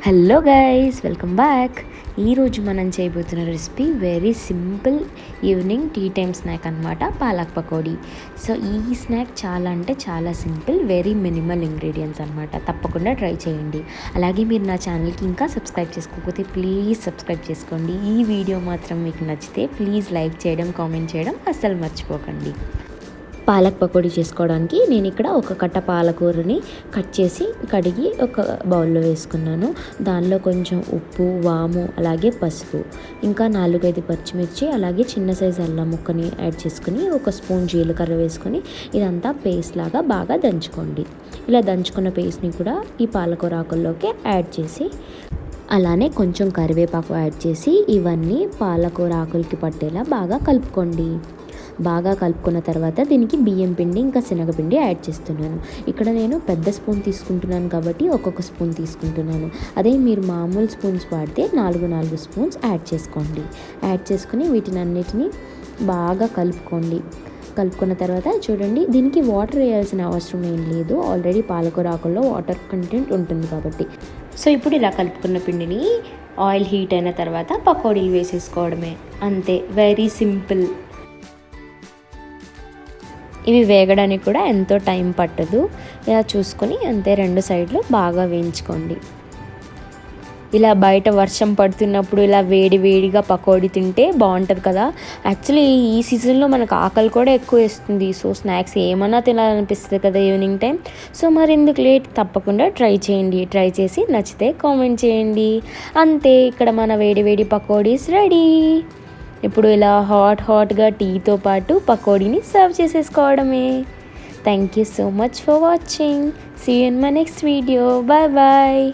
Hello guys, welcome back. ఈరోజు మనం చేయబోతున్న recipe very simple evening tea time snack అనమాట, పాలక్ పకోడీ. సో ఈ స్నాక్ చాలా అంటే చాలా సింపుల్, వెరీ మినిమల్ ఇంగ్రీడియంట్స్ అనమాట. తప్పకుండా ట్రై చేయండి. అలాగే మీరు నా ఛానల్కి ఇంకా సబ్స్క్రైబ్ చేసుకోకపోతే ప్లీజ్ సబ్స్క్రైబ్ చేసుకోండి. ఈ వీడియో మాత్రం మీకు నచ్చితే ప్లీజ్ లైక్ చేయడం, కామెంట్ చేయడం అస్సలు మర్చిపోకండి. పాలక్ పకోడీ చేసుకోవడానికి నేను ఇక్కడ ఒక కట్ట పాలకూరని కట్ చేసి కడిగి ఒక బౌల్లో వేసుకున్నాను. దానిలో కొంచెం ఉప్పు, వాము, అలాగే పసుపు, ఇంకా 4-5 పచ్చిమిర్చి, అలాగే చిన్న సైజు అల్లం ముక్కని యాడ్ చేసుకుని ఒక స్పూన్ జీలకర్ర వేసుకొని ఇదంతా పేస్ట్ లాగా బాగా దంచుకోండి. ఇలా దంచుకున్న పేస్ట్ని కూడా ఈ పాలకూర ఆకుల్లోకి యాడ్ చేసి అలానే కొంచెం కరివేపాకు యాడ్ చేసి ఇవన్నీ పాలకూర ఆకులకి పట్టేలా బాగా కలుపుకోండి. బాగా కలుపుకున్న తర్వాత దీనికి బియ్యం పిండి ఇంకా శనగపిండి యాడ్ చేస్తున్నాను. ఇక్కడ నేను పెద్ద స్పూన్ తీసుకుంటున్నాను కాబట్టి ఒక్కొక్క స్పూన్ తీసుకుంటున్నాను. అదే మీరు మామూలు స్పూన్స్ వాడితే 4 స్పూన్స్ యాడ్ చేసుకోండి. యాడ్ చేసుకుని వీటిని అన్నిటినీ బాగా కలుపుకోండి. కలుపుకున్న తర్వాత చూడండి, దీనికి వాటర్ వేయాల్సిన అవసరం ఏం లేదు. ఆల్రెడీ పాలకూర ఆకుల్లో వాటర్ కంటెంట్ ఉంటుంది కాబట్టి. సో ఇప్పుడు ఇలా కలుపుకున్న పిండిని ఆయిల్ హీట్ అయిన తర్వాత పకోడీలు వేసేసుకోవడమే, అంతే. Very simple. ఇవి వేగడానికి కూడా ఎంతో టైం పట్టదు. ఇలా చూసుకొని అంతే 2 సైడ్లు బాగా వేయించుకోండి. ఇలా బయట వర్షం పడుతున్నప్పుడు ఇలా వేడిగా పకోడీ తింటే బాగుంటుంది కదా. యాక్చువల్లీ ఈ సీజన్లో మనకు ఆకలి కూడా ఎక్కువ వేస్తుంది. సో స్నాక్స్ ఏమన్నా తినాలనిపిస్తుంది కదా ఈవినింగ్ టైం. సో మరి ఎందుకు లేట్, తప్పకుండా ట్రై చేయండి. ట్రై చేసి నచ్చితే కామెంట్ చేయండి. అంతే, ఇక్కడ మన వేడి పకోడీస్ రెడీ. ఇప్పుడు ఇలా హాట్గా టీతో పాటు పకోడీని సర్వ్ చేసేసుకోవడమే. Thank you so much for watching. See you in my next video. Bye.